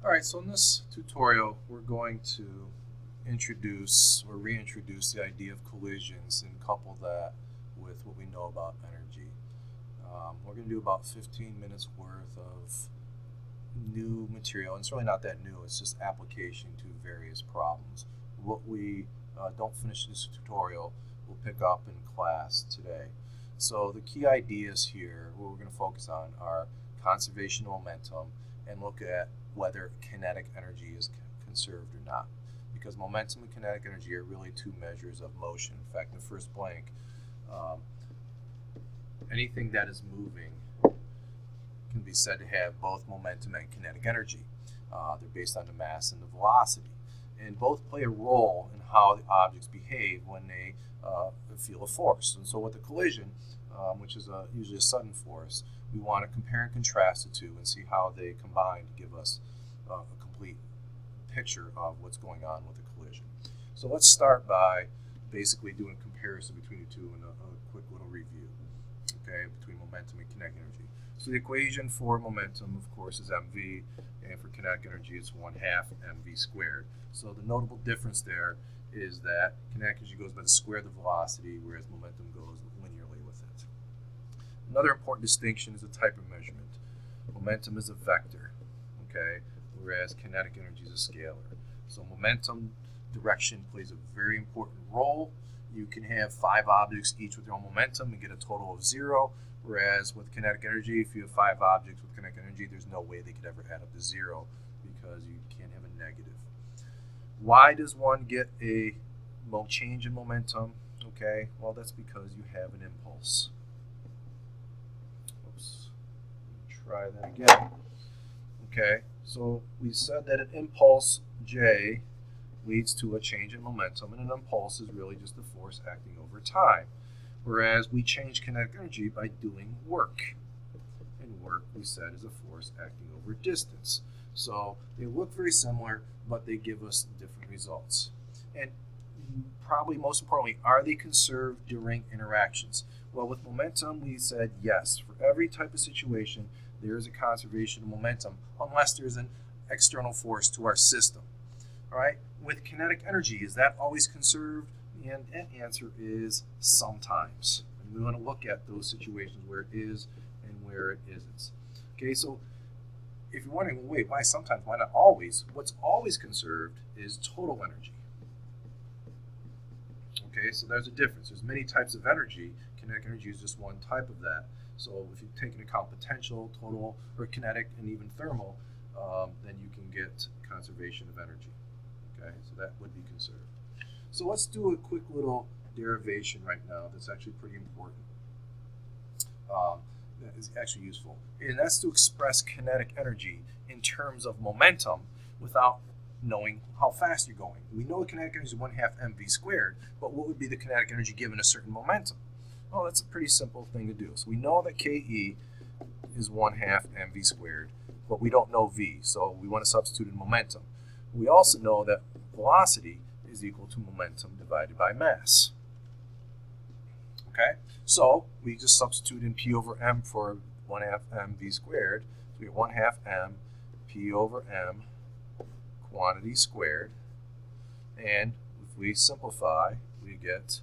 Alright, so in this tutorial we're going to introduce or reintroduce the idea of collisions and couple that with what we know about energy. We're going to do about 15 minutes worth of new material, and it's really not that new, it's just application to various problems. What we don't finish in this tutorial we'll pick up in class today. So the key ideas here, what we're going to focus on, are conservation of momentum and look at whether kinetic energy is conserved or not. Because momentum and kinetic energy are really two measures of motion. In fact, in the first blank, anything that is moving can be said to have both momentum and kinetic energy. They're based on the mass and the velocity. And both play a role in how the objects behave when they feel a force. And so with the collision, which is usually a sudden force, we want to compare and contrast the two and see how they combine to give us a complete picture of what's going on with the collision. So let's start by basically doing a comparison between the two and a quick little review, okay, between momentum and kinetic energy. So the equation for momentum, of course, is mv, and for kinetic energy it's 1/2 mv squared. So the notable difference there is that kinetic energy goes by the square of the velocity, whereas momentum goes linearly with it. Another important distinction is the type of measurement. Momentum is a vector, okay, whereas kinetic energy is a scalar. So momentum direction plays a very important role. You can have 5 objects each with their own momentum and get a total of 0, whereas with kinetic energy, if you have 5 objects with kinetic energy, there's no way they could ever add up to 0 because you can't have a negative. Why does one get a change in momentum? Okay, well, that's because you have an impulse. Oops, try that again. Okay, so we said that an impulse J leads to a change in momentum, and an impulse is really just the force acting over time. Whereas we change kinetic energy by doing work. And work, we said, is a force acting over distance. So they look very similar, but they give us different results. And probably most importantly, are they conserved during interactions? Well, with momentum, we said yes. For every type of situation, there is a conservation of momentum, unless there's an external force to our system. All right? With kinetic energy, is that always conserved? And the answer is sometimes. And we want to look at those situations where it is and where it isn't. Okay, so if you're wondering, well, wait, why sometimes, why not always? What's always conserved is total energy. Okay, so there's a difference. There's many types of energy. Kinetic energy is just one type of that. So if you take into account potential, total, or kinetic, and even thermal, then you can get conservation of energy. Okay, so that would be conserved. So let's do a quick little derivation right now that's actually pretty important. That is actually useful. And that's to express kinetic energy in terms of momentum without knowing how fast you're going. We know the kinetic energy is 1/2 mv squared, but what would be the kinetic energy given a certain momentum? Well, that's a pretty simple thing to do. So we know that Ke is 1/2 mv squared, but we don't know v, so we want to substitute in momentum. We also know that velocity is equal to momentum divided by mass. Okay, so we just substitute in P over M for 1/2 mv squared. So we get 1/2 m P over M quantity squared. And if we simplify, we get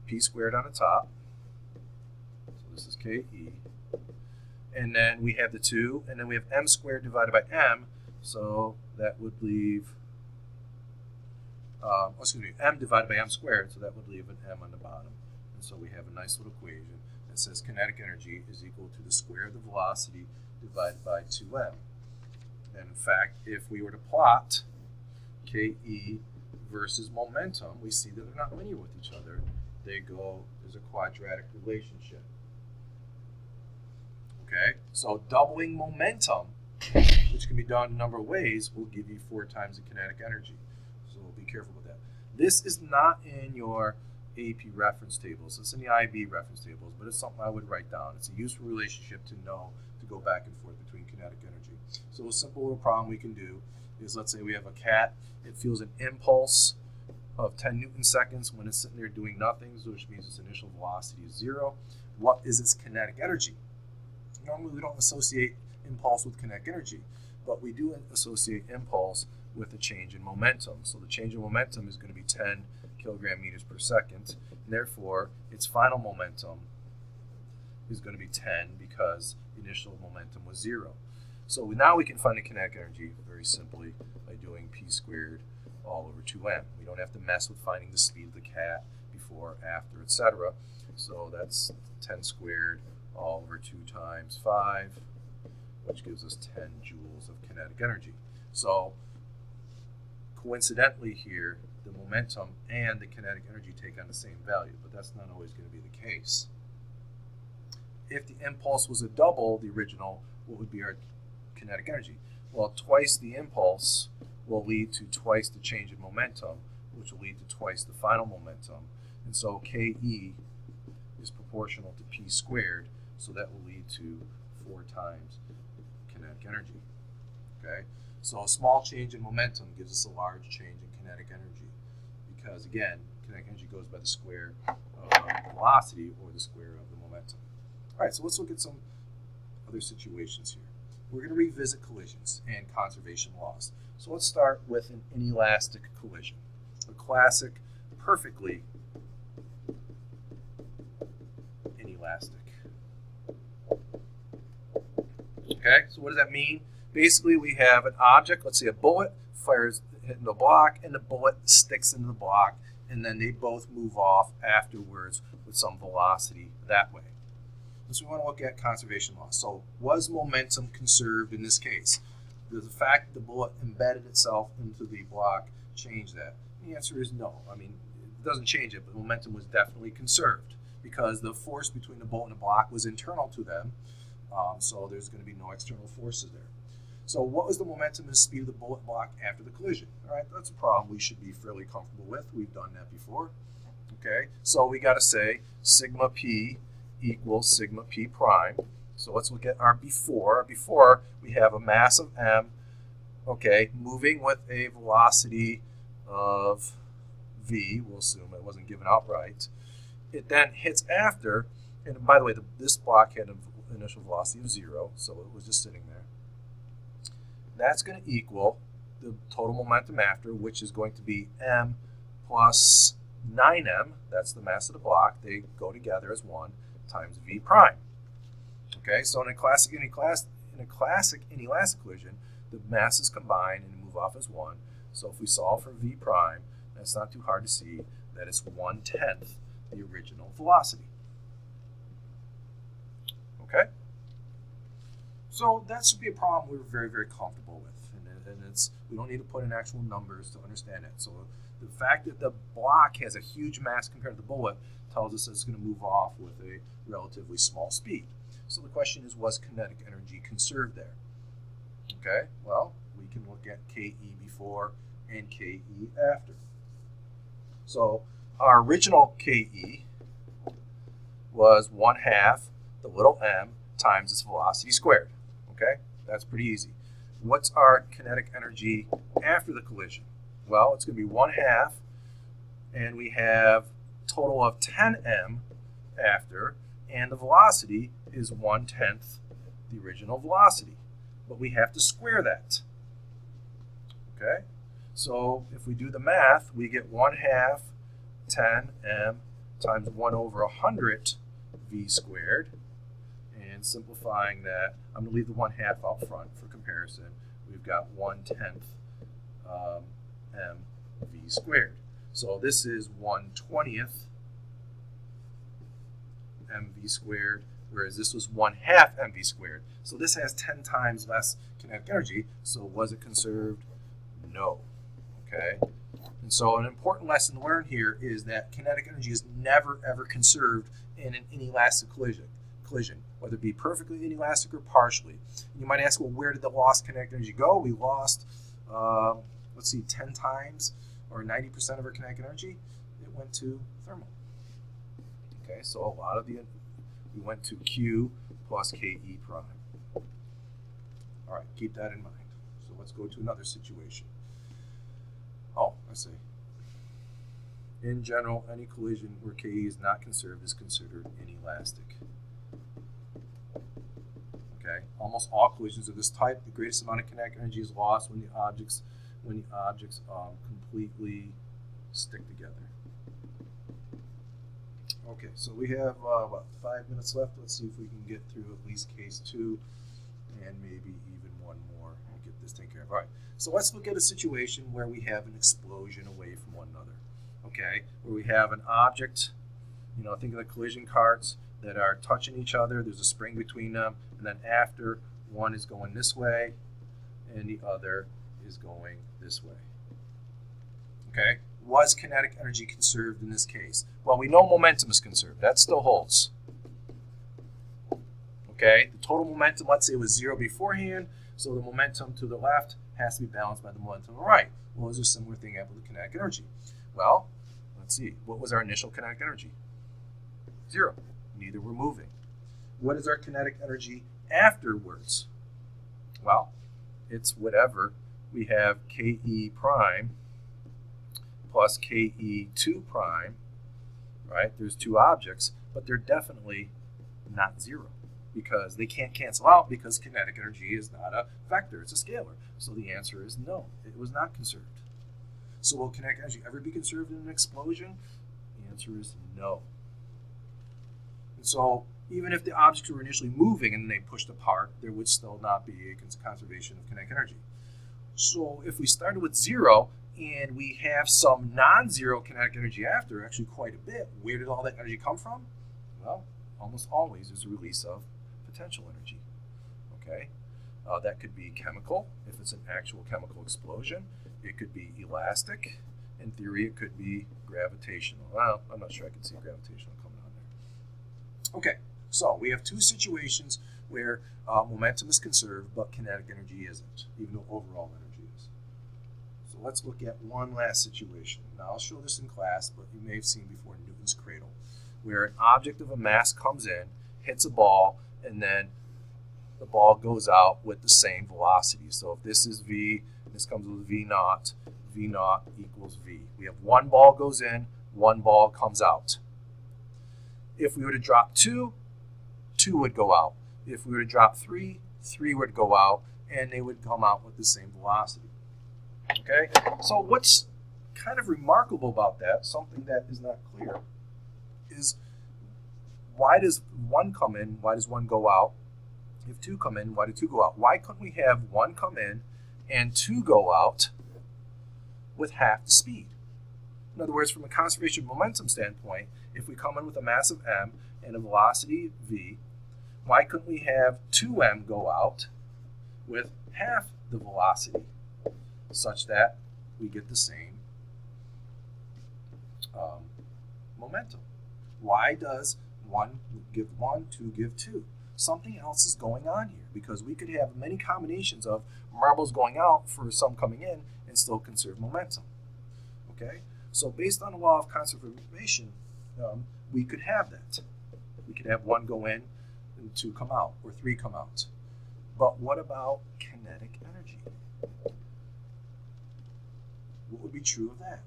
P squared on the top. So this is Ke. And then we have the 2, and then we have M squared divided by M. So that would leave, M divided by M squared, so that would leave an M on the bottom. And so we have a nice little equation that says kinetic energy is equal to the square of the velocity divided by 2m. And in fact, if we were to plot Ke versus momentum, we see that they're not linear with each other. There's a quadratic relationship. Okay, so doubling momentum, which can be done a number of ways, will give you 4 times the kinetic energy. So be careful with that. This is not in your AP reference tables. It's in the IB reference tables, but it's something I would write down. It's a useful relationship to know to go back and forth between kinetic energy. So a simple little problem we can do is, let's say we have a cat. It feels an impulse of 10 newton seconds when it's sitting there doing nothing, which means its initial velocity is 0. What is its kinetic energy? Normally we don't associate impulse with kinetic energy, but we do associate impulse with a change in momentum. So the change in momentum is going to be 10 kilogram meters per second, and therefore its final momentum is going to be 10 because initial momentum was 0. So now we can find the kinetic energy very simply by doing p squared all over 2m. We don't have to mess with finding the speed of the cat before, after, etc. So that's 10 squared all over 2 times 5, which gives us 10 joules of kinetic energy. So coincidentally here, the momentum and the kinetic energy take on the same value, but that's not always going to be the case. If the impulse was a double the original, what would be our kinetic energy? Well, twice the impulse will lead to twice the change in momentum, which will lead to twice the final momentum. And so KE is proportional to P squared, so that will lead to 4 times kinetic energy. Okay? So a small change in momentum gives us a large change in kinetic energy because, again, kinetic energy goes by the square of velocity or the square of the momentum. All right, so let's look at some other situations here. We're going to revisit collisions and conservation laws. So let's start with an inelastic collision, a classic, perfectly inelastic. Okay, so what does that mean? Basically, we have an object, let's say a bullet, fires into the block, and the bullet sticks into the block, and then they both move off afterwards with some velocity that way. So we want to look at conservation laws. So was momentum conserved in this case? Does the fact that the bullet embedded itself into the block change that? The answer is no. I mean, it doesn't change it, but momentum was definitely conserved because the force between the bullet and the block was internal to them, so there's going to be no external forces there. So what was the momentum and speed of the bullet block after the collision? All right, that's a problem we should be fairly comfortable with. We've done that before. Okay, so we got to say sigma p equals sigma p prime. So let's look at our before. Before, we have a mass of m, okay, moving with a velocity of v. We'll assume it wasn't given outright. It then hits after, and by the way, this block had an initial velocity of 0, so it was just sitting there. That's going to equal the total momentum after, which is going to be m plus 9m. That's the mass of the block. They go together as 1 times v prime. Okay, so in a classic inelastic collision, the masses combine and move off as 1. So if we solve for v prime, that's not too hard to see that it's 1/10 the original velocity. Okay? So that should be a problem we're very, very comfortable with. And it's, we don't need to put in actual numbers to understand it. So the fact that the block has a huge mass compared to the bullet tells us that it's going to move off with a relatively small speed. So the question is, was kinetic energy conserved there? Okay, well, we can look at KE before and KE after. So our original KE was 1/2 the little m times its velocity squared. Okay, that's pretty easy. What's our kinetic energy after the collision? Well, it's going to be 1/2, and we have a total of 10m after, and the velocity is 1/10 the original velocity. But we have to square that. Okay, so if we do the math, we get 1/2 10m times 1/100 v squared. And simplifying that, I'm going to leave the 1/2 out front for comparison. We've got 1/10 mv squared. So this is 1/20 mv squared, whereas this was 1/2 mv squared. So this has 10 times less kinetic energy. So was it conserved? No. Okay. And so an important lesson to learn here is that kinetic energy is never ever conserved in an inelastic collision, whether it be perfectly inelastic or partially. And you might ask, well, where did the lost kinetic energy go? We lost, let's see, 10 times or 90% of our kinetic energy. It went to thermal. Okay, so a lot of we went to Q plus KE prime. All right, keep that in mind. So let's go to another situation. Oh, I see. In general, any collision where KE is not conserved is considered inelastic. Okay, almost all collisions of this type, the greatest amount of kinetic energy is lost when the objects completely stick together. Okay, so we have what, 5 minutes left. Let's see if we can get through at least case 2 and maybe even one more and get this taken care of. All right, so let's look at a situation where we have an explosion away from one another. Okay, where we have an object, you know, think of the collision carts that are touching each other. There's a spring between them, and then after, one is going this way and the other is going this way. Okay, was kinetic energy conserved in this case? Well, we know momentum is conserved. That still holds. Okay, the total momentum, let's say, was 0 beforehand, so the momentum to the left has to be balanced by the momentum to the right. Well, is there a similar thing happened with kinetic energy? Well, let's see. What was our initial kinetic energy? 0. Neither were moving. What is our kinetic energy afterwards? Well, it's whatever. We have Ke prime plus Ke2 prime, right? There's two objects, but they're definitely not 0 because they can't cancel out because kinetic energy is not a vector, it's a scalar. So the answer is no, it was not conserved. So will kinetic energy ever be conserved in an explosion? The answer is no. And so even if the objects were initially moving and they pushed apart, there would still not be a conservation of kinetic energy. So if we started with 0 and we have some non-zero kinetic energy after, actually quite a bit, where did all that energy come from? Well, almost always there's a release of potential energy. Okay, that could be chemical, if it's an actual chemical explosion. It could be elastic. In theory, it could be gravitational. Well, I'm not sure I can see gravitational coming on there. Okay, so we have two situations where momentum is conserved, but kinetic energy isn't, even though overall energy is. So let's look at one last situation. Now, I'll show this in class, but you may have seen before Newton's cradle, where an object of a mass comes in, hits a ball, and then the ball goes out with the same velocity. So if this is v, this comes with v naught equals v. We have one ball goes in, one ball comes out. If we were to drop 2, 2 would go out. If we were to drop 3, 3 would go out, and they would come out with the same velocity. Okay, so what's kind of remarkable about that, something that is not clear, is why does 1 come in, why does 1 go out? If 2 come in, why do 2 go out? Why couldn't we have 1 come in and 2 go out with half the speed? In other words, from a conservation of momentum standpoint, if we come in with a mass of m and a velocity v, why couldn't we have 2m go out with half the velocity, such that we get the same momentum? Why does 1 give 1, 2 give 2? Something else is going on here, because we could have many combinations of marbles going out for some coming in and still conserve momentum. Okay, so based on the law of conservation, we could have that. We could have 1 go in and 2 come out, or 3 come out. But what about kinetic energy? What would be true of that?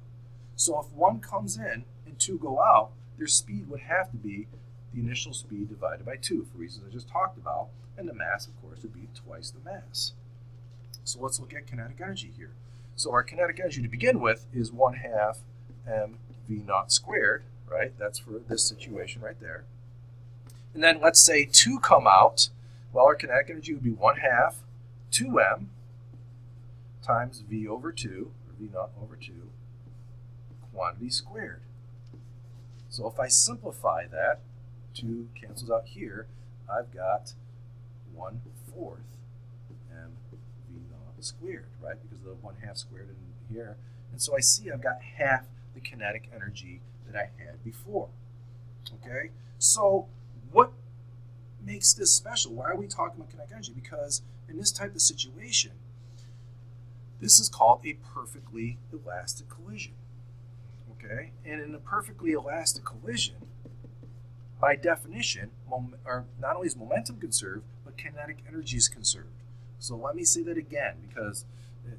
So if 1 comes in and 2 go out, their speed would have to be the initial speed divided by 2 for reasons I just talked about, and the mass, of course, would be twice the mass. So let's look at kinetic energy here. So our kinetic energy to begin with is 1/2 mv0 squared, right? That's for this situation right there. And then let's say 2 come out. Well, our kinetic energy would be 1/2 2m times v over 2, or v0 over 2, quantity squared. So if I simplify that, 2 cancels out here, I've got 1/4 mv0 squared, right? Because of the 1/2 squared in here. And so I see I've got half the kinetic energy that I had before. Okay? So what makes this special? Why are we talking about kinetic energy? Because in this type of situation, this is called a perfectly elastic collision. Okay? And in a perfectly elastic collision, by definition, not only is momentum conserved, but kinetic energy is conserved. So let me say that again, because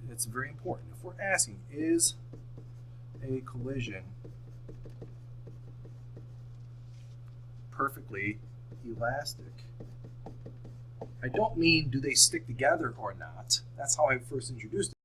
it's very important. If we're asking, is a collision perfectly elastic, I don't mean do they stick together or not. That's how I first introduced it.